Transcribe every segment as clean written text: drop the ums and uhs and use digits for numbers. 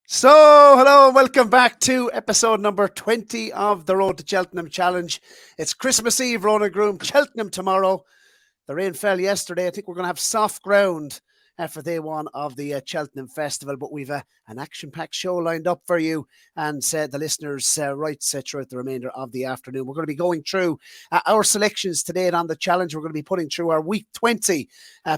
So, hello and welcome back to episode number 20 of the Road to Cheltenham Challenge. It's Christmas Eve, Ronan Groome, Cheltenham tomorrow. The rain fell yesterday. I think we're going to have soft ground for day one of the Cheltenham Festival, but we've an action-packed show lined up for you and the listeners throughout the remainder of the afternoon. We're going to be going through our selections today and on the challenge. We're going to be putting through our week 20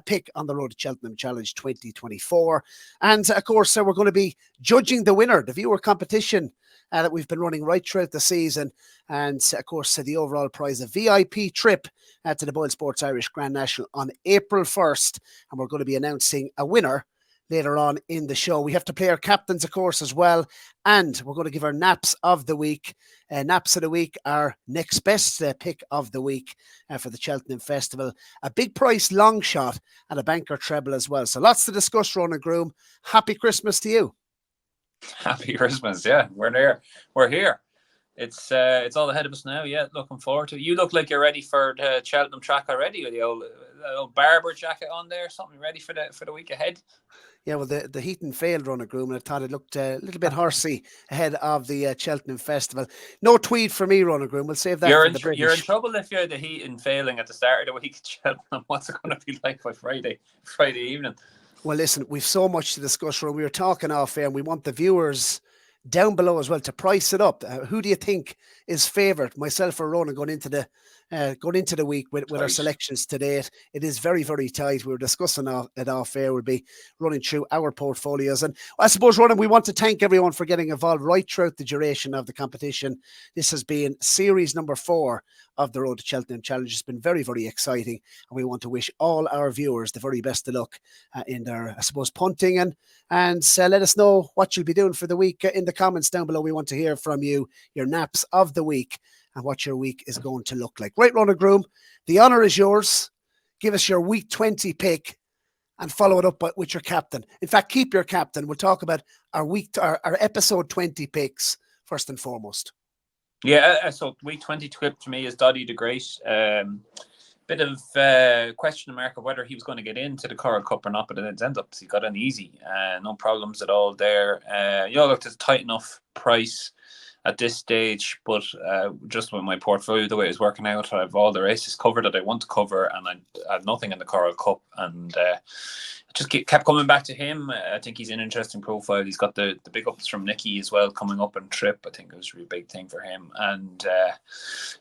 pick on the Road to Cheltenham Challenge 2024. And of course, we're going to be judging the winner, the viewer competition that we've been running right throughout the season. And of course, the overall prize, a VIP trip to the Boylesports Irish Grand National on April 1st. And we're going to be announcing a winner later on in the show. We have to play our captains, of course, as well. And we're going to give our naps of the week. Naps of the week, our next best pick of the week for the Cheltenham Festival. A big price long shot and a banker treble as well. So lots to discuss, Ronan Groome. Happy Christmas to you. Happy Christmas, yeah. We're there. We're here. It's all ahead of us now. Yeah, looking forward to it. You look like you're ready for the Cheltenham track already with the old barber jacket on there. Something ready for the week ahead. Yeah, well, the heating failed, Ronan Groome, and I thought it looked a little bit horsey ahead of the Cheltenham Festival. No tweed for me, Ronan Groome. We'll save that for the British. You're in trouble if you're the heating failing at the start of the week at Cheltenham. What's it going to be like by Friday evening? Well, listen, we've so much to discuss, Ron. We were talking off air, and we want the viewers down below as well to price it up. Who do you think is favourite, myself or Ronan, going into the week with our selections today? It is very, very tight. We were discussing it off air. We'll be running through our portfolios. And I suppose, Ronan, we want to thank everyone for getting involved right throughout the duration of the competition. This has been series number 4 of the Road to Cheltenham Challenge. It's been very, very exciting. And we want to wish all our viewers the very best of luck in their, I suppose, punting. And let us know what you'll be doing for the week in the comments down below. We want to hear from you, your naps of the week, and what your week is going to look like. Right, Ronan Groome, the honour is yours. Give us your week 20 pick and follow it up with your captain. In fact, keep your captain. We'll talk about our episode 20 picks first and foremost. Yeah, so week 20 tip to me is Doddy the Great. Bit of question mark of whether he was going to get into the Coral Cup or not, but it ends up he got an easy. No problems at all there. Look, it's a tight enough price at this stage, but just with my portfolio, the way it's working out, I have all the races covered that I want to cover, and I have nothing in the Coral Cup, and just kept coming back to him. I think he's an interesting profile. He's got the big ups from Nicky as well coming up in Trip. I think it was a really big thing for him, and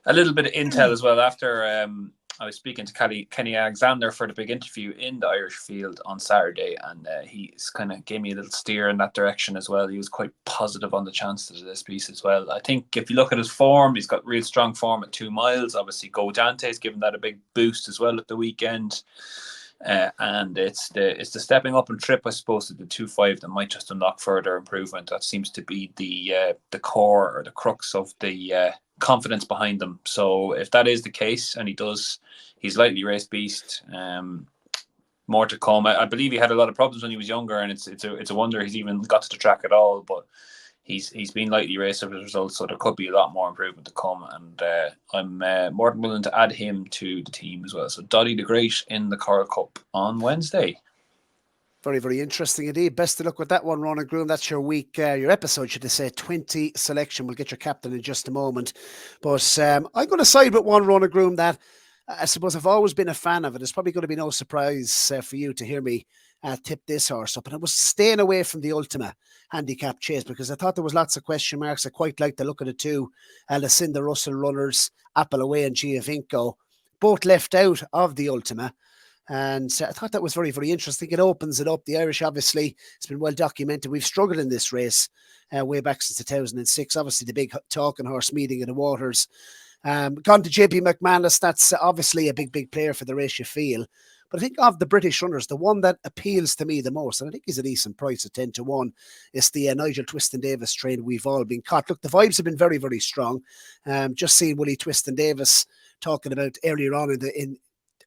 a little bit of intel as well after I was speaking to Kenny Alexander for the big interview in the Irish field on Saturday, and he's kind of gave me a little steer in that direction as well. He was quite positive on the chances of this piece as well. I think if you look at his form, he's got real strong form at 2 miles. Obviously, Go Dante's given that a big boost as well at the weekend. And it's the stepping up and Trip, I suppose, at the 2.5 that might just unlock further improvement. That seems to be the core or the crux of the confidence behind them. So if that is the case, and he's lightly race beast. More to come. I believe he had a lot of problems when he was younger, and it's a wonder he's even got to the track at all. But he's been lightly raced as a result, so there could be a lot more improvement to come. And I'm more than willing to add him to the team as well. So Doddy the Great in the Coral Cup on Wednesday. Very, very interesting indeed. Best of luck with that one, Ronan Groome. That's your week, your episode, should I say, 20 selection. We'll get your captain in just a moment. But I'm going to side with one, Ronan Groome, that I suppose I've always been a fan of it. It's probably going to be no surprise for you to hear me tip this horse up. And I was staying away from the Ultima handicap chase because I thought there was lots of question marks. I quite like the look of the two Lucinda Russell runners, Apple Away and Giovinco, both left out of the Ultima. And I thought that was very, very interesting. It opens it up. The Irish, obviously, it's been well documented. We've struggled in this race way back since 2006. Obviously, the big talking horse meeting in the waters. Gone to JP McManus. That's obviously a big, big player for the race, you feel. But I think of the British runners, the one that appeals to me the most, and I think he's a decent price at 10-1, is the Nigel Twiston-Davis train. We've all been caught. Look, the vibes have been very, very strong. Just seeing Willie Twiston-Davis talking about earlier on it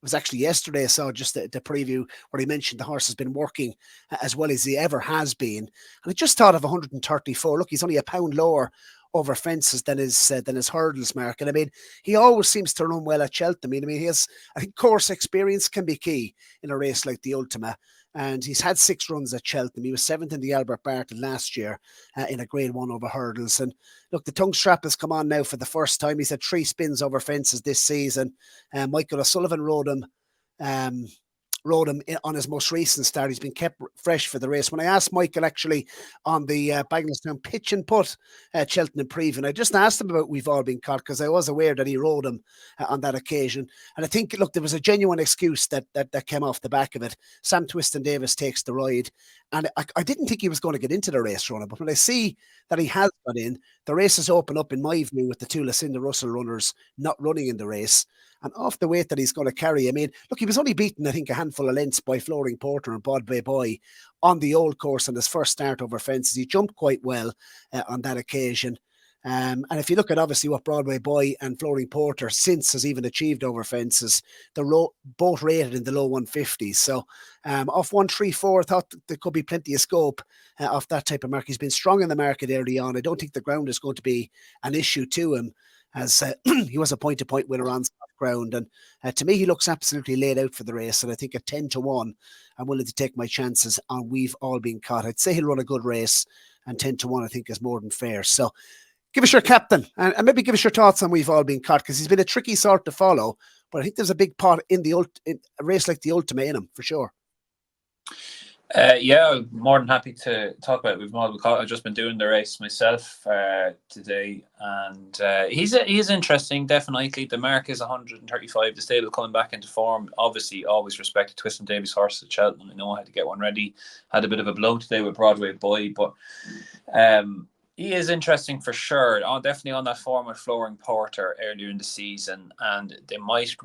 was actually yesterday I saw just the preview where he mentioned the horse has been working as well as he ever has been. And I just thought of 134. Look, he's only a pound lower over fences than his hurdles mark. And I mean, he always seems to run well at Cheltenham. I mean, I think course experience can be key in a race like the Ultima. and he's had 6 runs at Cheltenham. He was 7th in the Albert Barton last year in a Grade 1 over hurdles. And look, the tongue strap has come on now for the first time. He's had 3 spins over fences this season. Michael O'Sullivan rode him on his most recent start. He's been kept fresh for the race. When I asked Michael actually on the Bagenalstown pitch and put Cheltenham preview, I just asked him about We've All Been Caught, because I was aware that he rode him on that occasion. And I think, look, there was a genuine excuse that came off the back of it. Sam Twiston-Davis takes the ride. And I didn't think he was going to get into the race runner, but when I see that he has got in, the race is open up in my view with the 2 Lucinda Russell runners not running in the race. And off the weight that he's going to carry, I mean, look, he was only beaten, I think, a handful of lengths by Flooring Porter and Broadway Boy on the old course on his first start over fences. He jumped quite well on that occasion. And if you look at obviously what Broadway Boy and Flooring Porter since has even achieved over fences, they're both rated in the low 150s. So off 134, I thought there could be plenty of scope off that type of mark. He's been strong in the market early on. I don't think the ground is going to be an issue to him, as he was a point-to-point winner on soft ground. And to me, he looks absolutely laid out for the race. And I think at 10-1, I'm willing to take my chances on We've All Been Caught. I'd say he'll run a good race, and 10-1 I think is more than fair. So give us your captain, and maybe give us your thoughts on We've All Been Caught, because he's been a tricky sort to follow. But I think there's a big pot in in a race like the Ultima in him, for sure. Yeah, I'm more than happy to talk about it. I've just been doing the race myself today, and he's interesting. Definitely, the mark is 135. The stable coming back into form. Obviously, always respected Twiston-Davis horse at Cheltenham. I know how to get one ready. Had a bit of a blow today with Broadway Boy, but he is interesting for sure. Definitely on that form with Flooring Porter earlier in the season, and they might.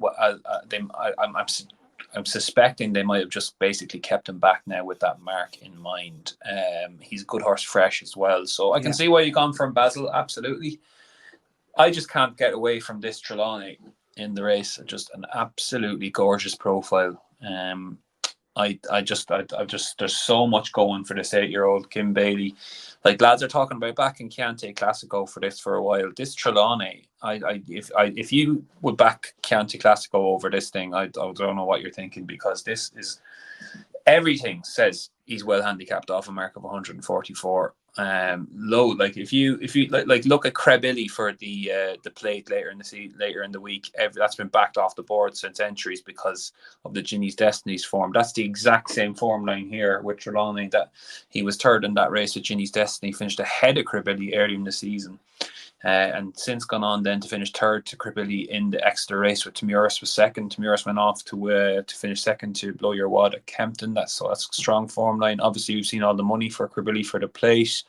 I'm suspecting they might have just basically kept him back now with that mark in mind. He's a good horse, fresh as well. So I can see why you've gone from Basil. Absolutely. I just can't get away from this Trelawney in the race. Just an absolutely gorgeous profile. There's so much going for this 8-year-old Kim Bailey. Like lads are talking about back in Chianti Classico for this for a while. This Trelawney, if you would back Chianti Classico over this thing, I don't know what you're thinking, because this is everything says he's well handicapped off a mark of 144. Low, like if you like look at Crebilly for the plate later in the week, that's been backed off the board since entries because of the Ginny's Destiny's form. That's the exact same form line here with Trelawney, that he was third in that race with Ginny's Destiny, finished ahead of Crebilly early in the season. And since gone on then to finish third to Crebilly in the Exeter race with Tamuris was second. Tamuris went off to finish second to Blow Your Wad at Kempton. That's a strong form line. Obviously, we've seen all the money for Crebilly for the plate.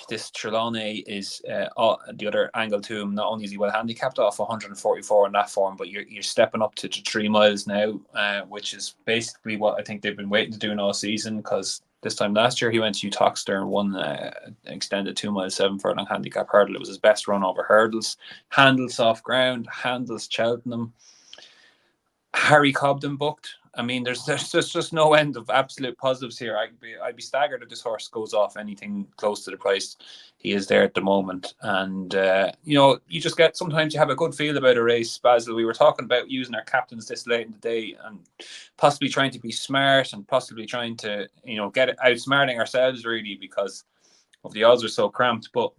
This Trelawney is the other angle to him. Not only is he well handicapped off 144 in that form, but you're stepping up to 3 miles now, which is basically what I think they've been waiting to do all season, because this time last year he went to Utoxeter and won extended 2 miles 7 furlong handicap hurdle. It was his best run over hurdles. Handles soft ground, handles Cheltenham. Harry Cobden booked. I mean, there's just no end of absolute positives here. I'd be staggered if this horse goes off anything close to the price he is there at the moment. And you just get, sometimes you have a good feel about a race. Basil, we were talking about using our captains this late in the day and possibly trying to be smart and possibly trying to get it outsmarting ourselves really, because of the odds are so cramped. But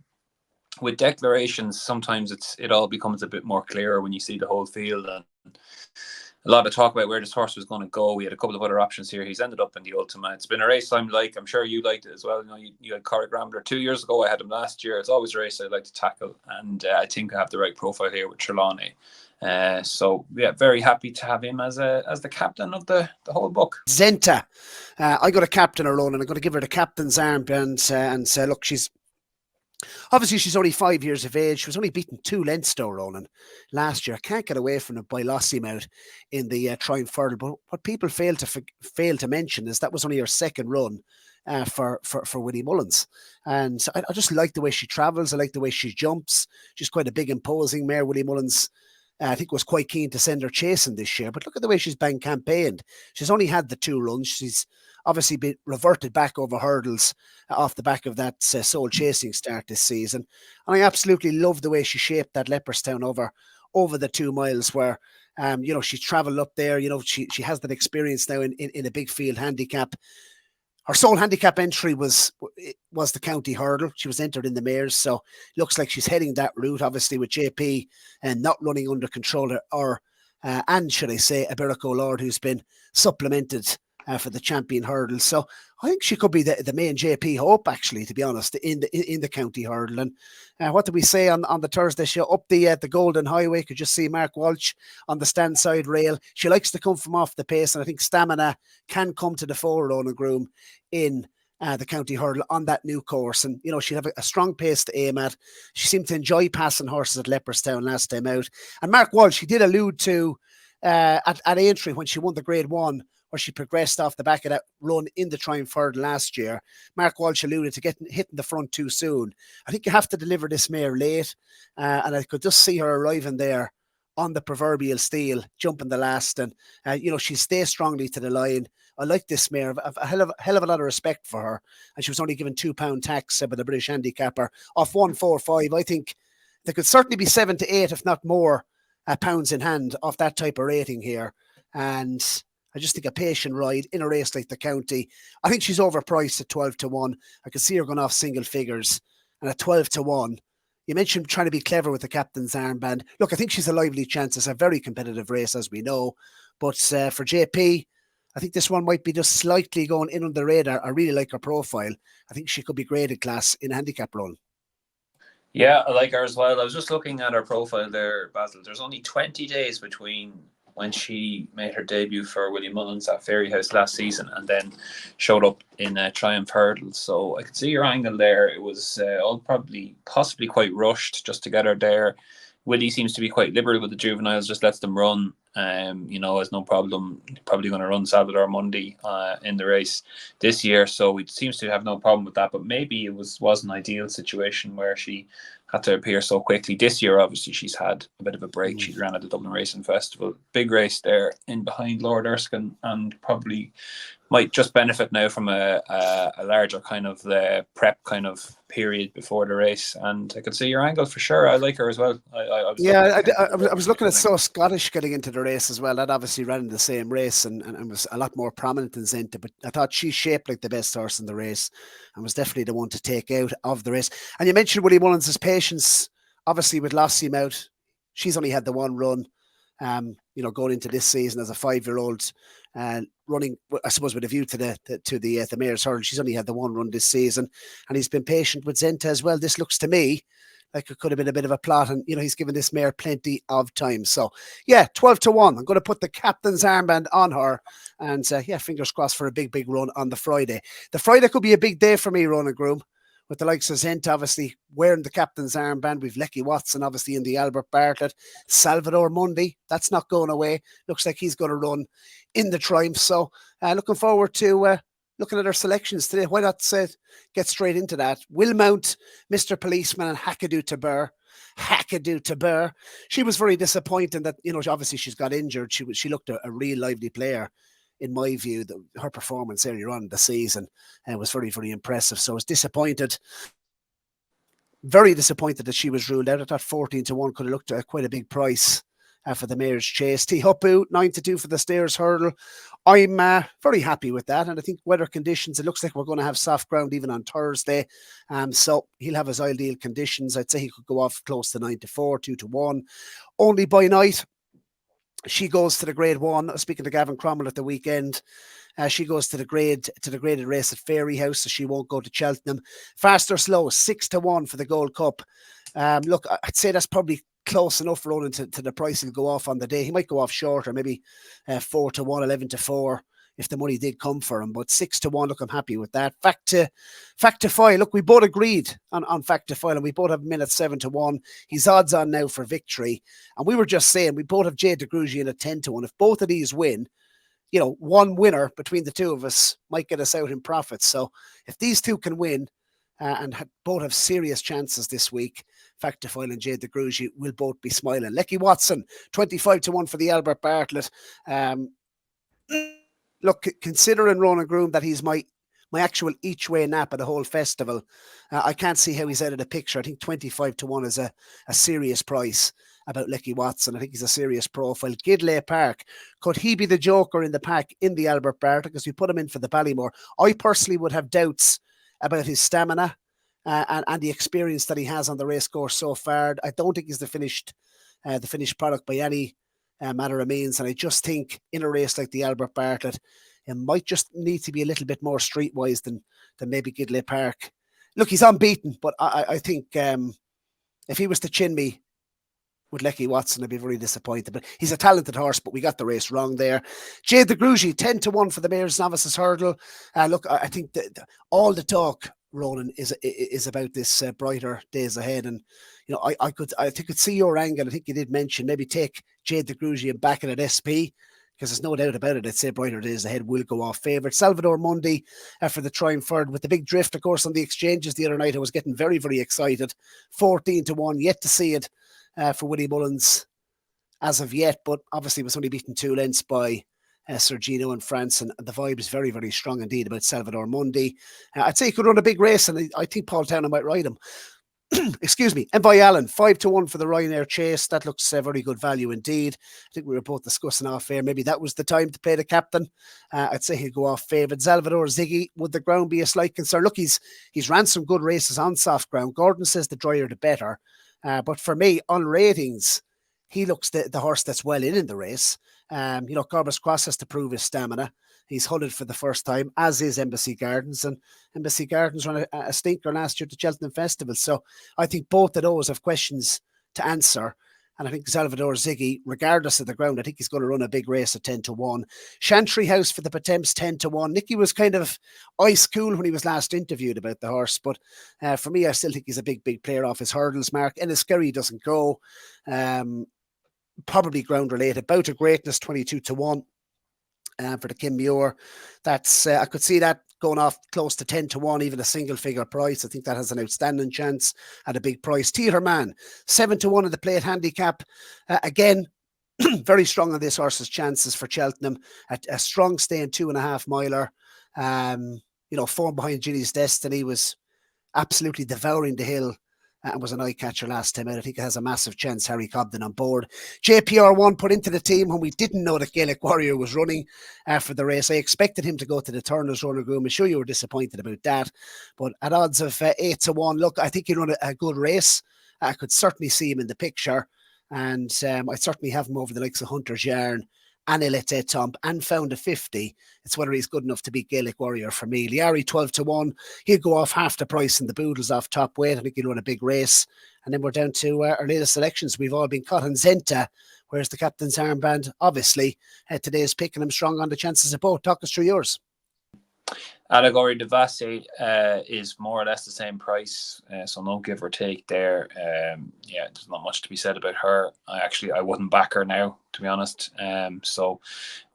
with declarations, sometimes it all becomes a bit more clearer when you see the whole field. And a lot of talk about where this horse was going to go. We had a couple of other options here. He's ended up in the Ultima. It's been a race I'm sure you liked it as well. You had Corrick Rambler 2 years ago. I had him last year. It's always a race I'd like to tackle, and I think I have the right profile here with Trelawney. So yeah, very happy to have him as the captain of the whole book. Zenta, I got a captain her own, and I'm going to give her the captain's armband and say, look, she's only 5 years of age. She was only beaten 2 lengths though, Ronan, last year. I can't get away from it by Lossy out in the Triumph Hurdle. But what people fail to mention is that was only her second run for WillieMullins. And I just like the way she travels. I like the way she jumps. She's quite a big, imposing mare. WillieMullins, I think, was quite keen to send her chasing this year. But look at the way she's been campaigned. She's only had the 2 runs. She's obviously been reverted back over hurdles off the back of that soul chasing start this season. And I absolutely love the way she shaped that Leopardstown over the 2 miles, where You know, she's travelled up there. You know, she has that experience now in a big field handicap. Her sole handicap entry was the county hurdle. She was entered in the mares, so looks like she's heading that route. Obviously, with JP and not running under control, and should I say, Iberico Lord, who's been supplemented for the champion hurdle. So I think she could be the main JP hope, actually, to be honest, in the county hurdle. And what did we say on the Thursday show? Up the Golden Highway, could just see Mark Walsh on the stand side rail. She likes to come from off the pace, and I think stamina can come to the fore, Ronan Groome, in the county hurdle on that new course. And, you know, she'd have a strong pace to aim at. She seemed to enjoy passing horses at Leopardstown last time out. And Mark Walsh, she did allude to at Aintree when she won the Grade 1, where she progressed off the back of that run in the Triumph Hurdle last year. Mark Walsh alluded to hitting the front too soon. I think you have to deliver this mare late, and I could just see her arriving there on the proverbial steel, jumping the last, and you know, she stays strongly to the line. I like this mare. I've a hell of a lot of respect for her, and she was only given £2 tax by the British handicapper off 145. I think there could certainly be 7 to 8, if not more, pounds in hand off that type of rating here, and I just think a patient ride in a race like the county. I think she's overpriced at 12 to 1. I could see her going off single figures, and at 12 to 1. You mentioned trying to be clever with the captain's armband. Look, I think she's a lively chance. It's a very competitive race, as we know. But for JP, I think this one might be just slightly going in under the radar. I really like her profile. I think she could be graded class in a handicap run. Yeah, I like her as well. I was just looking at her profile there, Basil. There's only 20 days between when she made her debut for WillieMullins at Fairyhouse last season and then showed up in Triumph Hurdle. So I could see your angle there. It was all possibly quite rushed just to get her there. Willie seems to be quite liberal with the juveniles, just lets them run. You know, has no problem. Probably going to run Saturday or Monday in the race this year, so it seems to have no problem with that. But maybe it was an ideal situation where she had to appear so quickly. This year, obviously, she's had a bit of a break. She ran at the Dublin Racing Festival, big race there in behind Lord Erskine, and probably might just benefit now from a larger kind of prep kind of period before the race. And I could see your angle for sure. I like her as well. I was looking at So Scottish getting into the race as well. That obviously ran in the same race and was a lot more prominent than Zenta, but I thought she shaped like the best horse in the race and was definitely the one to take out of the race. And you mentioned WillieMullins' patience, obviously with Lossie out. She's only had the one run. You know, going into this season as a 5-year-old, running, I suppose, with a view to the Mayor's Hurdle. She's only had the one run this season, and he's been patient with Zenta as well. This looks to me like it could have been a bit of a plot, and you know, he's given this mare plenty of time. So yeah, 12 to 1. I'm going to put the captain's armband on her, and yeah, fingers crossed for a big run on the Friday. The Friday could be a big day for me, Ronan Groome, with the likes of Zenta obviously wearing the captain's armband. We've Lecky Watson obviously in the Albert Bartlett. Salvador Mundy, that's not going away. Looks like he's going to run in the Triumph. So looking forward to looking at our selections today. Why not get straight into that? Willmount, Mr. Policeman, and Hackadoo Tabur. Hackadoo Tabur. She was very disappointed that, you know, obviously she's got injured. She looked a real lively player. In my view, her performance earlier on in the season was very, very impressive. So I was disappointed, very disappointed that she was ruled out. I thought 14 to 1 could have looked at quite a big price for the Mayor's Chase. T Huppu, 9 to 2 for the Stairs Hurdle. I'm very happy with that. And I think weather conditions, it looks like we're going to have soft ground even on Thursday. So he'll have his ideal conditions. I'd say he could go off close to 9 to 4, 2 to 1. Only by night. She goes to the Grade 1. Speaking to Gavin Cromwell at the weekend, she goes to the graded race at Fairyhouse, so she won't go to Cheltenham. Fast or slow, 6 to 1 for the Gold Cup. Look, I'd say that's probably close enough, Ronan, to the price he'll go off on the day. He might go off shorter, maybe 4 to 1, 11 to 4. If the money did come for him, but 6 to 1, look, I'm happy with that. Fact to file. Look, we both agreed on fact to file, and we both have him in at 7 to 1. He's odds on now for victory. And we were just saying we both have Jade DeGrugy in at 10 to 1. If both of these win, you know, one winner between the two of us might get us out in profits. So if these two can win and both have serious chances this week, fact to file and Jade DeGrugy will both be smiling. Lecky Watson, 25 to 1 for the Albert Bartlett. Look, considering Ronan Groome that he's my actual each way nap at the whole festival, I can't see how he's out of the picture. I think 25 to 1 is a serious price. about Lecky Watson. I think he's a serious profile. Gidley Park, could he be the joker in the pack in the Albert Bartlett? Because we put him in for the Ballymore. I personally would have doubts about his stamina and the experience that he has on the racecourse so far. I don't think he's the finished product by any manner of means. And I just think in a race like the Albert Bartlett, it might just need to be a little bit more streetwise than maybe Gidley Park. Look, he's unbeaten, but I think if he was to chin me with Lecky Watson, I'd be very disappointed. But he's a talented horse, but we got the race wrong there. Jade the Grugy, 10-1 for the Mayor's Novices Hurdle. Look, I think that all the talk, Ronan, is about this brighter days ahead. And, you know, I could see your angle. I think you did mention maybe take Jade the Grugy and back it at SP, because there's no doubt about it. I'd say brighter days ahead will go off favourite. Salvador Mundi for the Triumphord with the big drift, of course, on the exchanges the other night. I was getting very, very excited. 14-1, yet to see it for WillieMullins as of yet, but obviously was only beaten 2 lengths by Sergino in France, and the vibe is very, very strong indeed about Salvador Mundi. I'd say he could run a big race, and I think Paul Townend might ride him. Excuse me. Envoy Allen, 5-1 for the Ryanair Chase. That looks very good value indeed. I think we were both discussing off air. Maybe that was the time to play the captain. I'd say he'll go off favoured. Salvador Ziggy, would the ground be a slight concern? Look, he's ran some good races on soft ground. Gordon says the drier the better. But for me, on ratings, he looks the horse that's well in the race. You know, Corbus Cross has to prove his stamina. He's hunted for the first time, as is Embassy Gardens, and Embassy Gardens ran a stinker last year at the Cheltenham Festival. So I think both of those have questions to answer. And I think Salvador Ziggy, regardless of the ground, I think he's going to run a big race at 10-1. Chantry House for the Potemps, 10-1. Nicky was kind of ice cool when he was last interviewed about the horse, but for me, I still think he's a big, big player off his hurdles mark. Enniskerry doesn't go. Probably ground related. Bout of Greatness, 22-1. For the Kim Muir, that's I could see that going off close to 10-1, even a single figure price. I think that has an outstanding chance at a big price. Theatre Man, 7-1 in the plate handicap. Again, very strong on this horse's chances for Cheltenham. A strong stay in 2.5 miler. You know, form behind Ginny's Destiny was absolutely devouring the hill and was an eye catcher last time out. I think it has a massive chance. Harry Cobden on board. JPR1 put into the team when we didn't know that Gaelic Warrior was running for the race. I expected him to go to the Turner's Ronan Groome. I'm sure you were disappointed about that. But at odds of 8-1, look, I think he'll run a good race. I could certainly see him in the picture. And I certainly have him over the likes of Hunter's Yarn and Elite Tomp and Found a 50. It's whether he's good enough to beat Gaelic Warrior for me. Liari 12-1. He'll go off half the price and the Boodles off top weight. I think he'll run a big race. And then we're down to our latest selections. We've all been cut on Zenta. Where's the captain's armband? Obviously, today's picking him strong on the chances of both. Talk us through yours. Allegory de Vasse is more or less the same price, so no give or take there. Yeah, there's not much to be said about her. I wouldn't back her now, to be honest. So,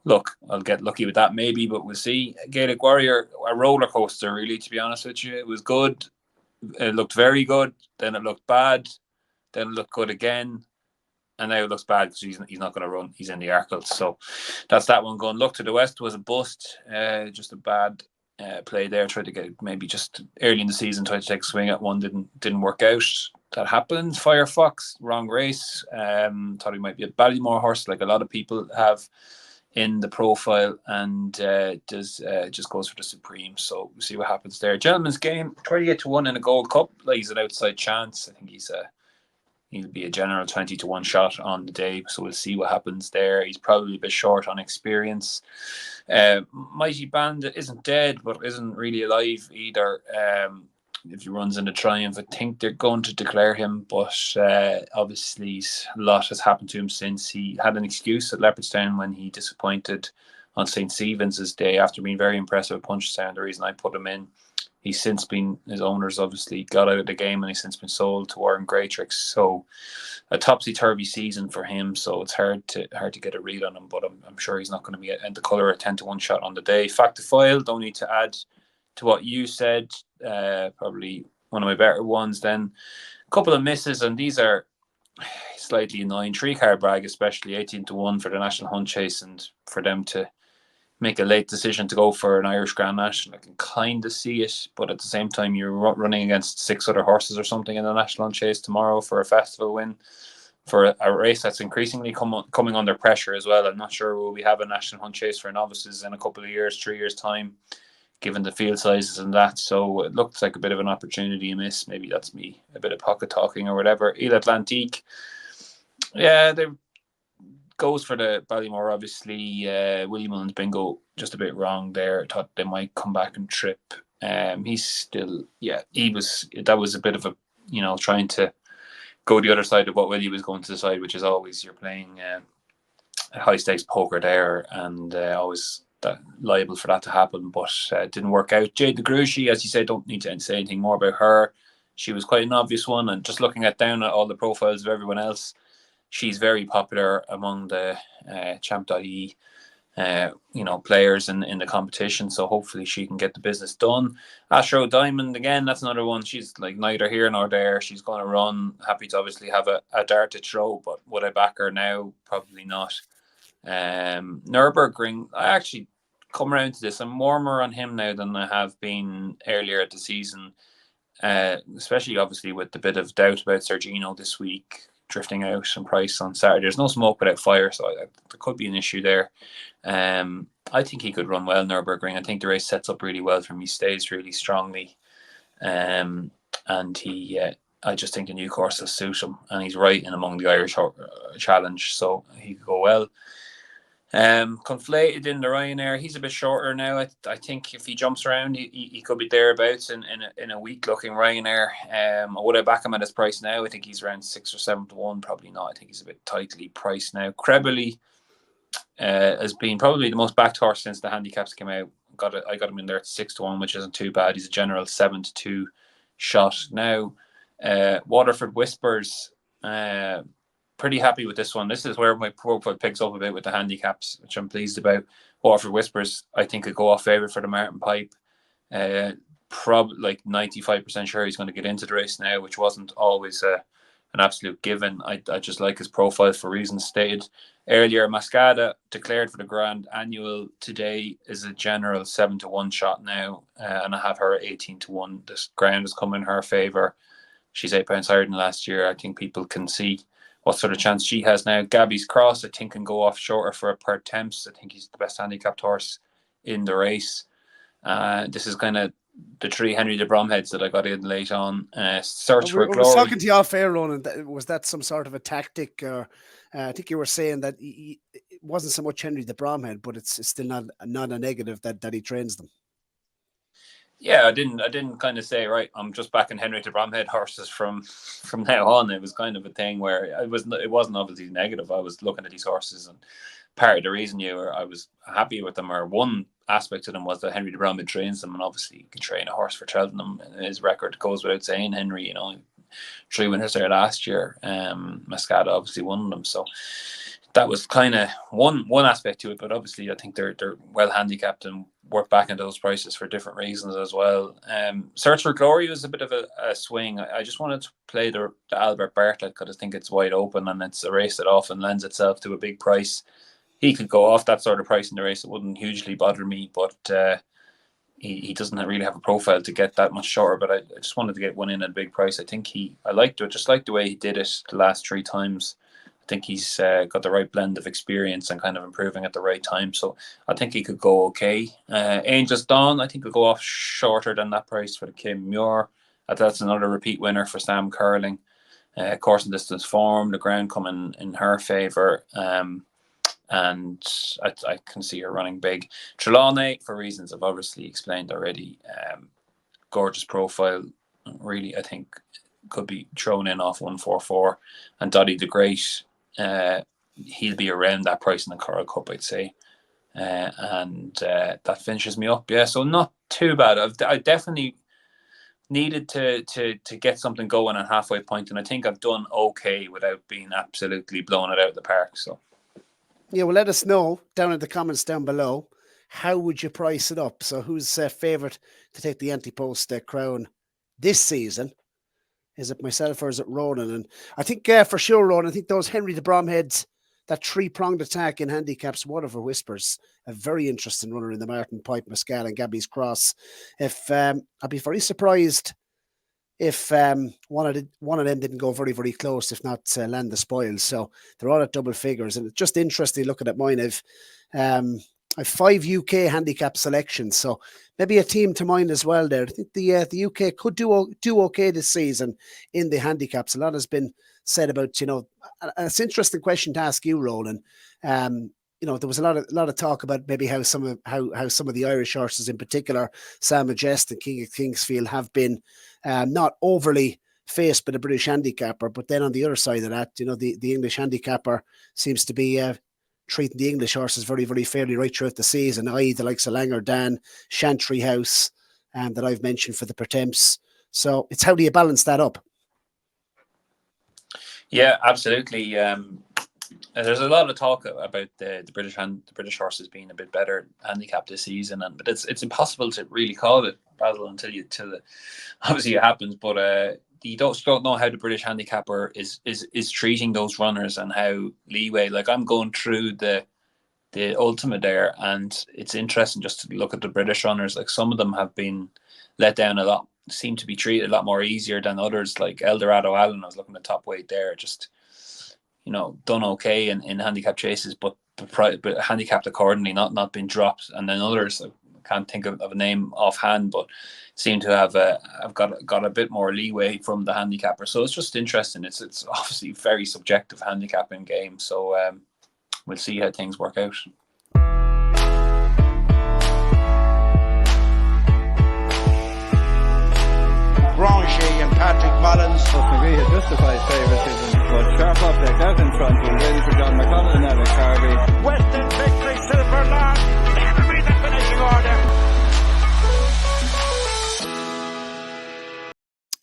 look, I'll get lucky with that maybe, but we'll see. Gaelic Warrior, a roller coaster, really, to be honest with you. It was good. It looked very good. Then it looked bad. Then it looked good again. And now it looks bad because he's not going to run. He's in the Arkles. So that's that one going. Look to the West was a bust. Just a bad play there. Tried to get maybe just early in the season, tried to take a swing at one, didn't work out. That happens. Firefox, wrong race. Thought he might be a Ballymore horse, like a lot of people have in the profile, and just goes for the Supreme. So we'll see what happens there. Gentleman's Game, try to get to one in a Gold Cup. Like, he's an outside chance. I think he'll be a general 20-1 shot on the day. So we'll see what happens there. He's probably a bit short on experience. Mighty Bandit isn't dead, but isn't really alive either. If he runs in the Triumph, I think they're going to declare him, but obviously a lot has happened to him since. He had an excuse at Leopardstown when he disappointed on St. Stephen's day after being very impressive at Punchestown. The reason I put him in, he's since been, his owners obviously got out of the game and he's since been sold to Warren Greatrix. So a topsy-turvy season for him. So it's hard to get a read on him, but I'm sure he's not going to be in the colour, a 10-1 shot on the day. Fact to File, don't need to add to what you said. Probably one of my better ones. Then a couple of misses, and these are slightly annoying. 3-Car Bragg, especially 18-1 for the National Hunt Chase, and for them to make a late decision to go for an Irish Grand National, I can kind of see it, but at the same time, you're running against 6 other horses or something in the National Hunt Chase tomorrow for a festival win. for a race that's increasingly coming under pressure as well. I'm not sure will we have a national hunt chase for novices in a couple of years, 3 years time, given the field sizes and that. So it looks like a bit of an opportunity miss. Maybe that's me, a bit of pocket talking or whatever. Ile Atlantique, yeah, they goes for the Ballymore, obviously. WillieMullins bingo just a bit wrong there. Thought they might come back and trip. He's still, that was a bit of a, trying to go the other side of what Willie was going to decide, which is always you're playing high stakes poker there, and always liable for that to happen, but it didn't work out. Jade the Gruchy, as you say, don't need to say anything more about her. She was quite an obvious one, and just looking down at all the profiles of everyone else, she's very popular among the Champ.ie players in the competition, so hopefully she can get the business done. Astro Diamond, again, that's another one. She's like neither here nor there. She's going to run. Happy to obviously have a dart to throw, but would I back her now? Probably not. Nürburgring, I actually come around to this. I'm warmer on him now than I have been earlier at the season, especially obviously with the bit of doubt about Sergino this week drifting out in price on Saturday. There's no smoke without fire, so there could be an issue there. I think he could run well, Nürburgring. I think the race sets up really well for him. He stays really strongly, and I just think the new course will suit him, and he's right in among the Irish challenge, so he could go well. Conflated in the Ryanair, he's a bit shorter now. I think if he jumps around, he could be thereabouts in a weak looking Ryanair. Would I back him at his price now? I think he's around 6 or 7 to 1. Probably not. I think he's a bit tightly priced now. Crebberley has been probably the most backed horse since the handicaps came out. I got him in there at 6 to 1, which isn't too bad. He's a general 7 to 2 shot now. Waterford Whispers, pretty happy with this one. This is where my profile picks up a bit with the handicaps, which I'm pleased about. Waterford Whispers, I think, could go off favourite for the Martin Pipe. Probably like 95% sure he's going to get into the race now, which wasn't always an absolute given. I just like his profile for reasons stated earlier. Mascada declared for the Grand Annual today is a general 7 to 1 shot now, and I have her 18 to 1. This ground is coming in her favour. She's £8 higher than last year. I think people can see what sort of chance she has now. Gabby's Cross, I think, can go off shorter for a per temps. I think he's the best handicapped horse in the race. This is kind of the 3 Henry de Bromheads that I got in late on. Search for Glory. I was talking to you off air, Ronan. Was that some sort of a tactic? Or I think you were saying that it wasn't so much Henry de Bromhead, but it's still not a negative that he trains them. Yeah, I didn't kind of say, right, I'm just backing Henry de Bromhead horses from now on. It was kind of a thing where it wasn't obviously negative. I was looking at these horses, and part of the reason I was happy with them, or one aspect of them, was that Henry de Bromhead trains them, and obviously you can train a horse for Cheltenham. His record goes without saying. Henry, 3 winners there last year. Mascada obviously won them, so that was kind of one aspect to it. But obviously I think they're well handicapped and work back into those prices for different reasons as well. Search for Glory was a bit of a swing. I just wanted to play the Albert Bartlett because I think it's wide open, and it's a race that often lends itself to a big price. He could go off that sort of price in the race. It wouldn't hugely bother me, but he doesn't really have a profile to get that much shorter. But I just wanted to get one in at a big price. I think I liked it, just like the way he did it the last 3 times. I think he's got the right blend of experience and kind of improving at the right time. So I think he could go okay. Angel's Dawn, I think, could go off shorter than that price for the Kim Muir. That's another repeat winner for Sam Curling. Course and distance form, the ground coming in her favour. And I can see her running big. Trelawney, for reasons I've obviously explained already. Gorgeous profile. Really, I think, could be thrown in off 144. And Dottie the Great, he'll be around that price in the Coral Cup, I'd say. And that finishes me up. Yeah, so not too bad. I definitely needed to get something going at halfway point, and I think I've done okay without being absolutely blowing it out of the park. So yeah, well, let us know down in the comments down below. How would you price it up? So who's favourite to take the Ante-Post crown this season? Is it myself or is it Ronan? And I think for sure, Ronan, I think those Henry de Bromheads, that 3-pronged attack in handicaps, Waterford Whispers, a very interesting runner in the Martin Pipe, Mascada and Gabby's Cross. I'd be very surprised if one of them didn't go very, very close, if not land the spoils. So they're all at double figures. And it's just interesting looking at mine. I've 5 UK handicap selections, so maybe a team to mind as well there. I think the UK could do okay this season in the handicaps. A lot has been said about, and it's an interesting question to ask you, Ronan. There was a lot of talk about maybe how some of the Irish horses, in particular, Sam Majest and King of Kingsfield, have been not overly faced by the British handicapper. But then on the other side of that, the English handicapper seems to be treating the English horses very, very fairly right throughout the season, i.e. the likes of Langer Dan, Chantry House, that I've mentioned for the Pertemps. So it's how do you balance that up? Yeah, absolutely. There's a lot of talk about the British horses being a bit better handicapped this season, but it's impossible to really call it, Basil, until obviously it happens. But you don't know how the British handicapper is treating those runners and how leeway. Like, I'm going through the ultimate there, and it's interesting just to look at the British runners. Like, some of them have been let down a lot, seem to be treated a lot more easier than others. Like Eldorado Allen, I was looking at top weight there, just done okay in handicap chases, but handicapped accordingly, not been dropped. And then others, I can't think of a name offhand, but seem to have got a bit more leeway from the handicapper. So it's just interesting. It's obviously very subjective handicapping game. So we'll see how things work out. Granger and Patrick Mullins. For me, a justified favouritism, but sharp up like that in front. We're ready for John McConnell and Alex Harvey. Western victory, Silverland. Never read the finishing order.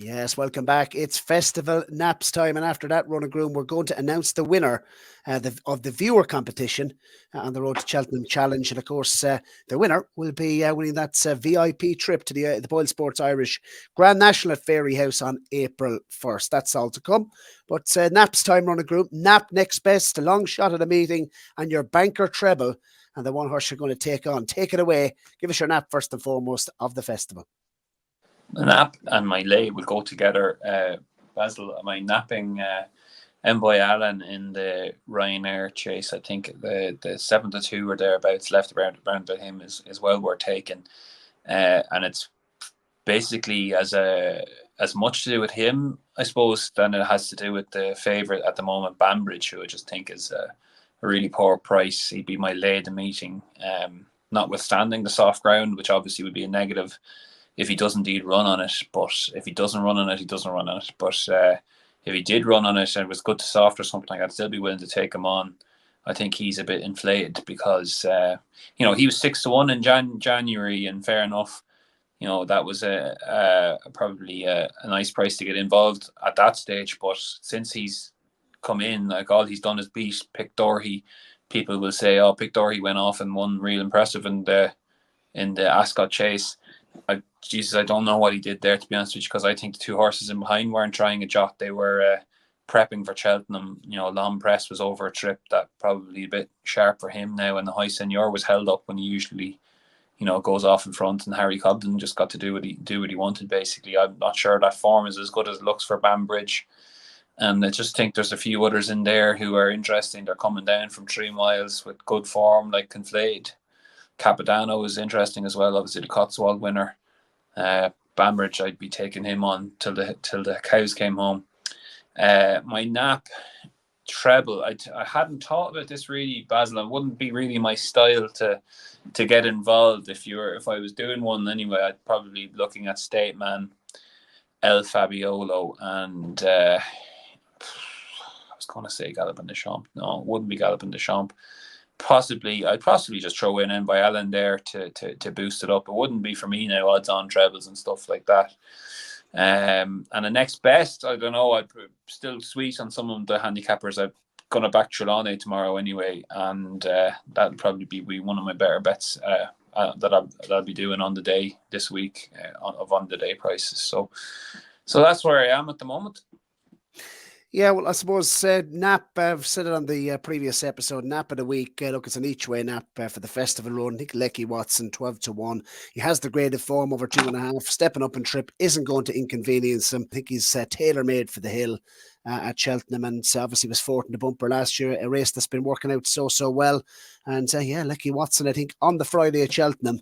Yes, welcome back. It's Festival Naps time, and after that, Ronan Groome, we're going to announce the winner of the viewer competition on the Road to Cheltenham Challenge. And of course, the winner will be winning that VIP trip to the Boylesports Irish Grand National at Fairyhouse on April 1st. That's all to come. But Naps time, Ronan Groome. Nap next best, a long shot at a meeting, and your banker treble, and the one horse you're going to take on. Take it away. Give us your nap first and foremost of the festival. The nap and my lay will go together. Basil, my napping Envoy Allen in the Ryanair chase. I think the 7-2 or thereabouts left around by him is well worth taking. And it's basically as much to do with him, I suppose, than it has to do with the favourite at the moment, Banbridge, who I just think is a really poor price. He'd be my lay the meeting, notwithstanding the soft ground, which obviously would be a negative if he does indeed run on it. But if he doesn't run on it, he doesn't run on it. But if he did run on it and it was good to soft or something, I'd still be willing to take him on. I think he's a bit inflated because, he was 6-1 in January, and fair enough. That was probably a nice price to get involved at that stage. But since he's come in, like, all he's done is beat Pic D'Orhy. People will say, "Oh, Pic D'Orhy went off and won real impressive in the Ascot chase." I don't know what he did there, to be honest with you, because I think the two horses in behind weren't trying a jot. They were prepping for Cheltenham. Long Press was over a trip that probably a bit sharp for him now, and the High Seigneur was held up when he usually, goes off in front, and Harry Cobden just got to do what he wanted, basically. I'm not sure that form is as good as it looks for Banbridge. And I just think there's a few others in there who are interesting. They're coming down from 3 miles with good form, like Conflade. Capodanno is interesting as well, obviously the Cotswold winner. Banbridge, I'd be taking him on till the cows came home. My nap treble, I hadn't thought about this really, Basil. It wouldn't be really my style to get involved. If I was doing one anyway, I'd probably be looking at State Man, El Fabiolo, and I was going to say Galopin Des Champs. No, it wouldn't be Galopin Des Champs. I'd possibly just throw in by Allen there to boost it up. It wouldn't be for me now, odds on trebles and stuff like that. And the next best, I don't know. I'd still sweet on some of the handicappers. I'm gonna back Trelawney tomorrow anyway, and that'll probably be one of my better bets that I'll be doing on the day this week on the day prices. So that's where I am at the moment. Yeah, well, I suppose nap, I've said it on the previous episode, nap of the week. Look, it's an each-way nap for the festival run. I think Lecky Watson, 12-1. He has the graded form over 2.5. Stepping up and trip isn't going to inconvenience him. I think he's tailor-made for the hill at Cheltenham, and obviously was fourth in the bumper last year, a race that's been working out so well. And yeah, Lecky Watson, I think, on the Friday at Cheltenham,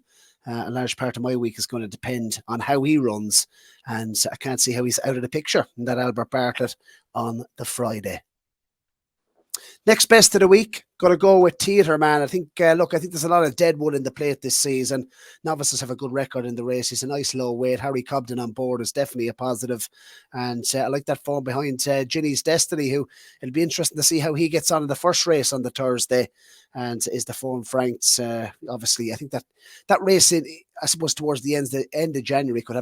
a large part of my week is going to depend on how he runs, and I can't see how he's out of the picture in that Albert Bartlett on the Friday. Next best of the week, got to go with Theatre Man. I think, look, I think there's a lot of deadwood in the plate this season. Novices have a good record in the race. He's a nice low weight. Harry Cobden on board is definitely a positive. And I like that form behind Ginny's Destiny, who it'll be interesting to see how he gets on in the first race on the Thursday. And is the form Frank's, obviously, I think that race, I suppose, towards the end of January could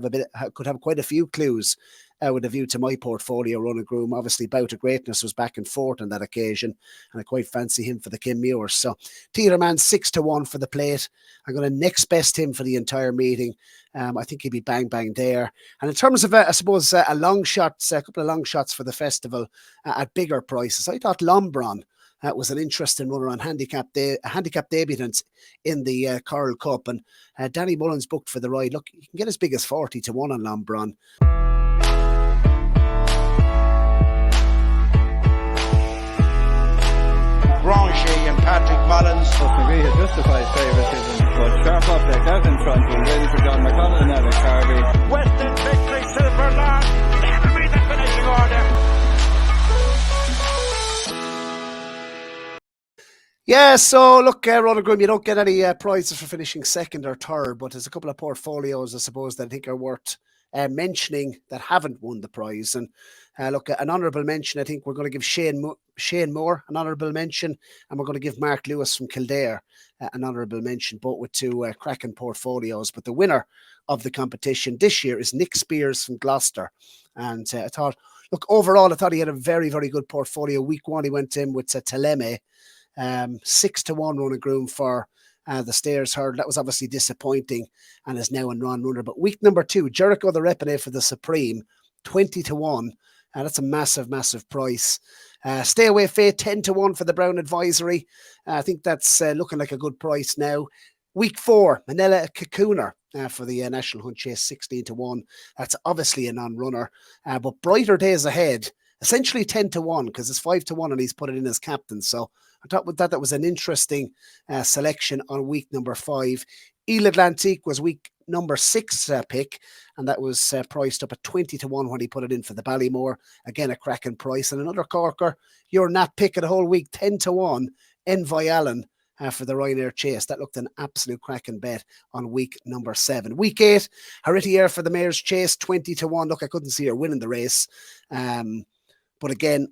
have quite a few clues. With a view to my portfolio, Ronan Groome. Obviously, Bout of Greatness was back and forth on that occasion, and I quite fancy him for the Kim Muir. So, Theatre Man 6-1 for the plate. I'm going to next best him for the entire meeting. I think he'd be bang there. And in terms of, I suppose, a couple of long shots for the festival at bigger prices, I thought Lombron was an interesting runner on handicap debutant in the Coral Cup, and Danny Mullins booked for the ride. Look, you can get as big as 40-1 on Lombron. Granger and Patrick Mullins. McGree had justified favouritism, but sharp up there, out in front, and ready for John McConnell and Alex Harvey. Western victory, Silverland. That'll be the finishing order. Yeah, so look, Ronan Groome, you don't get any prizes for finishing second or third, but there's a couple of portfolios, I suppose, that I think are worth mentioning that haven't won the prize. And look, an honourable mention, I think we're going to give Shane Moore an honourable mention, and we're going to give Mark Lewis from Kildare an honourable mention, both with two cracking portfolios. But the winner of the competition this year is Nick Spears from Gloucester. And I thought, look, overall, I thought he had a very, very good portfolio. Week one, he went in with Teleme, 6-1 Ronan Groome for the Stairs Hurdle. That was obviously disappointing and is now a non-runner. But week number two, Jericho the Repine for the Supreme, 20-1. That's a massive price. Stay Away Fate, 10-1 for the Brown Advisory. I think that's looking like a good price now. Week four, Manila Cocooner for the National Hunt Chase, 16-1. That's obviously a non-runner. But Brighter Days Ahead, essentially 10-1, because it's 5-1 and he's put it in as captain. So I thought that was an interesting selection on week number 5. Ile Atlantique was week number 6 pick, and that was priced up at 20-1 when he put it in for the Ballymore. Again, a cracking price. And another corker, your Nat pick of the whole week, 10-1, Envoy Allen for the Ryanair Chase. That looked an absolute cracking bet on week number 7. Week 8, Haritier for the Mayor's Chase, 20-1. Look, I couldn't see her winning the race. But again,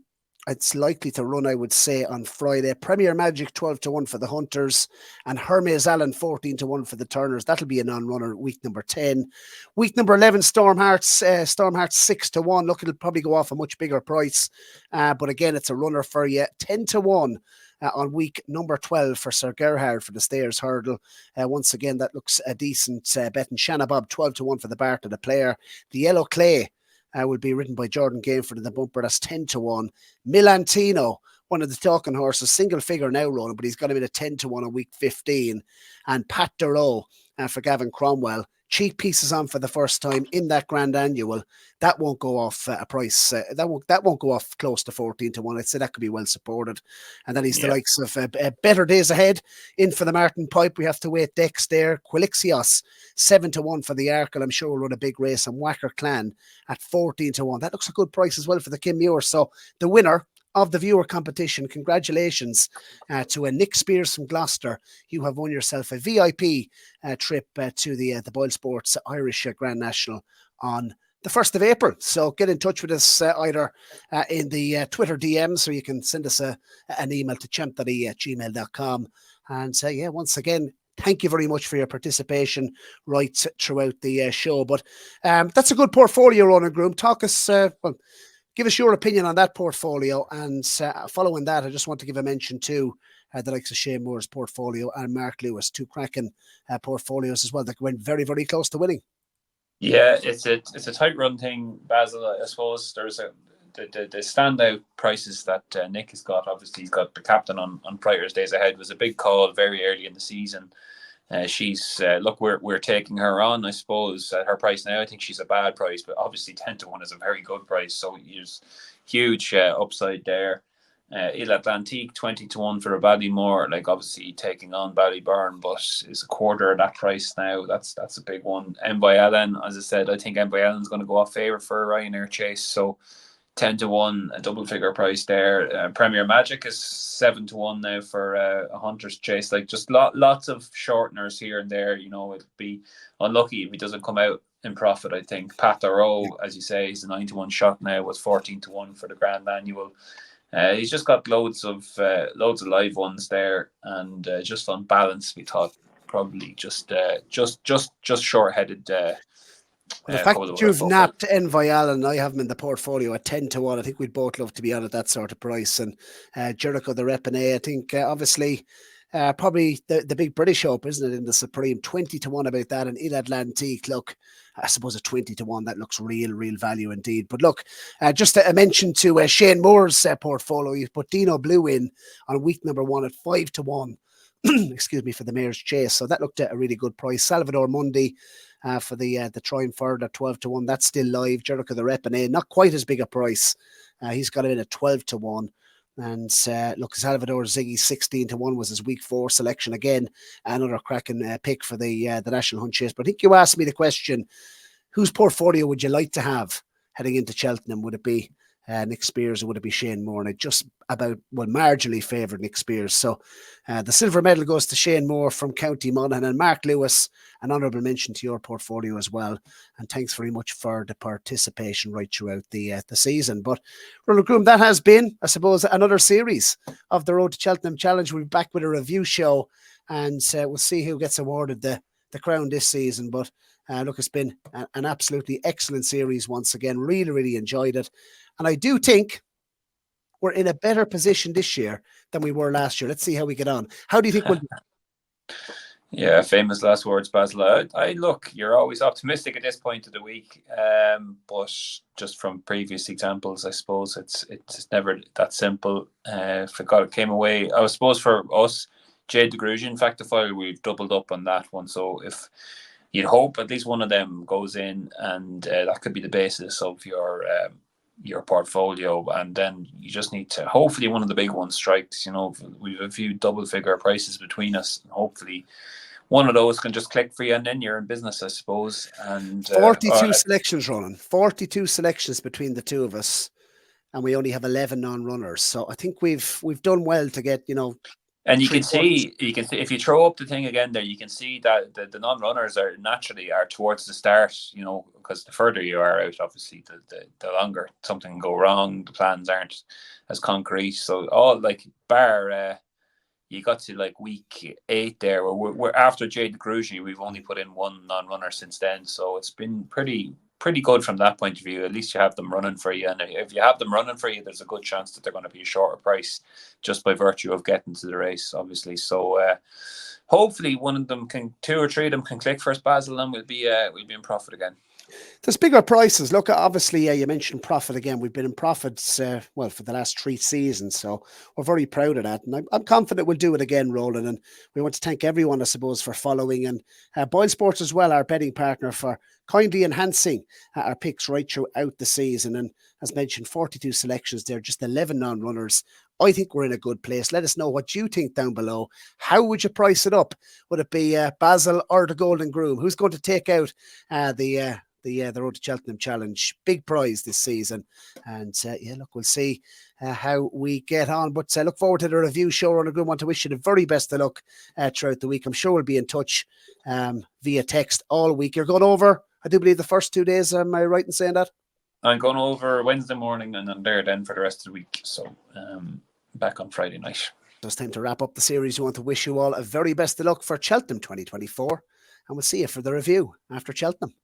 it's likely to run, I would say, on Friday. Premier Magic, 12-1 for the Hunters, and Hermes Allen, 14-1 for the Turners. That'll be a non-runner week number 10. Week number 11, Stormhearts 6-1. Look, it'll probably go off a much bigger price. But again, it's a runner for you. 10-1 on week number 12 for Sir Gerhard for the Stairs Hurdle. Once again, that looks a decent bet. And Shanna Bob, 12-1 for the Bart of the Player. The Yellow Clay will be ridden by Jordan Gainford in the bumper. That's 10-1. Milantino, one of the talking horses, single figure now running, but he's got him in a 10-1 on week 15. And Pat Durow for Gavin Cromwell. Cheap pieces on for the first time in that Grand Annual. That won't go off a price. That won't go off close to 14-1. I'd say that could be well supported. And then he's the likes of Better Days Ahead. In for the Martin Pipe, we have to wait decks there. Quilixios, 7-1 for the Arkle. I'm sure we'll run a big race. And Wacker Clan at 14-1. That looks a good price as well for the Kim Muir. So the winner of the viewer competition, congratulations to Nick Spears from Gloucester. You have won yourself a VIP trip to the Boylesports Irish Grand National on the 1st of April. So get in touch with us either in the Twitter DMs, or you can send us an email to champ.ie at gmail.com. And yeah, once again, thank you very much for your participation right throughout the show. But that's a good portfolio, Ronan Groome. Talk us, give us your opinion on that portfolio. And following that, I just want to give a mention to the likes of Shane Moore's portfolio and Mark Lewis, two cracking portfolios as well that went very, very close to winning. Yeah, it's a tight run thing, Basil. I suppose there's the standout prices that Nick has got. Obviously, he's got the captain on Prior's Days Ahead. Was a big call very early in the season. She's look, we're taking her on, I suppose. At her price now, I think she's a bad price, but obviously 10-1 is a very good price. So there's huge upside there. Atlantique 20-1 for a Ballymore, like obviously taking on Ballyburn, but is a quarter of that price now. That's a big one. M by Allen, as I said, I think M by Allen's going to go off favour for a Ryanair chase. So 10-1, a double figure price there. Premier Magic is 7-1 now for a Hunter's chase. Like just lots of shorteners here and there. You know, it'd be unlucky if he doesn't come out in profit. I think Pat Darrow, as you say, is a 9-1 shot now. Was 14-1 for the Grand Annual. He's just got loads of live ones there, and just on balance, we thought probably just short-headed. The fact that you've napped Envoy Allen, I have him in the portfolio at 10-1. I think we'd both love to be on at that sort of price. And Jericho the Repine, I think obviously probably the big British Hope, isn't it, in the Supreme? 20-1 about that. And Il Atlantique, look, I suppose a 20-1, that looks real value indeed. But look, just a mention to Shane Moore's portfolio. You put Dino Blue in on week number 1 at 5-1. Excuse me, for the Mayor's Chase. So that looked at a really good price. Salvador Mundi for the Triumphard at 12-1. That's still live. Jericho the Repine, not quite as big a price. He's got him in at 12-1. And look, Salvador Ziggy 16-1 was his week 4 selection again. Another cracking pick for the National Hunt Chase. But I think you asked me the question, whose portfolio would you like to have heading into Cheltenham? Would it be Nick Spears or would it be Shane Moore? And I just about, well, marginally favoured Nick Spears. So the silver medal goes to Shane Moore from County Monaghan, and Mark Lewis, an honourable mention to your portfolio as well. And thanks very much for the participation right throughout the season. But Ronan Groome, that has been, I suppose, another series of the Road to Cheltenham Challenge. We'll be back with a review show, and we'll see who gets awarded the crown this season. But look, it's been an absolutely excellent series once again. Really enjoyed it. And I do think we're in a better position this year than we were last year. Let's see how we get on. How do you think we'll do? Yeah, famous last words, Basil. I look, you're always optimistic at this point of the week, but just from previous examples, I suppose it's never that simple. If it came away, I suppose for us, Jade the Grusian Factifier, we've doubled up on that one. So if you'd hope at least one of them goes in, and that could be the basis of your portfolio, and then you just need to hopefully one of the big ones strikes. You know, we've a few double figure prices between us, and hopefully one of those can just click for you, and then you're in business, I suppose. And 42 selections, Ronan. 42 selections between the two of us, and we only have 11 non-runners. So I think we've done well to get, you know. And you can see if you throw up the thing again there, you can see that the non-runners are naturally towards the start, you know, because the further you are out, obviously, the longer something can go wrong. The plans aren't as concrete. So all like bar, you got to like week 8 there. We're after Jade Crucian, we've only put in one non-runner since then. So it's been pretty good from that point of view. At least you have them running for you, and if you have them running for you, there's a good chance that they're going to be a shorter price just by virtue of getting to the race, obviously. So hopefully one of them two or three of them can click first, Basil, and we'll be in profit again. There's bigger prices. Look, obviously, you mentioned profit again. We've been in profits, well, for the last 3 seasons, so we're very proud of that. And I'm confident we'll do it again, Roland. And we want to thank everyone, I suppose, for following. And Boylesports as well, our betting partner, for kindly enhancing our picks right throughout the season. And as mentioned, 42 selections there, just 11 non-runners. I think we're in a good place. Let us know what you think down below. How would you price it up? Would it be Basil or the Golden Groom? Who's going to take out the Road to Cheltenham Challenge? Big prize this season. And yeah, look, we'll see how we get on. But look forward to the review show. Ronan Groome, want to wish you the very best of luck throughout the week. I'm sure we'll be in touch via text all week. You're going over, I do believe, the first 2 days. Am I right in saying that? I'm going over Wednesday morning, and I'm there then for the rest of the week. So back on Friday night. It's time to wrap up the series. We want to wish you all a very best of luck for Cheltenham 2024. And we'll see you for the review after Cheltenham.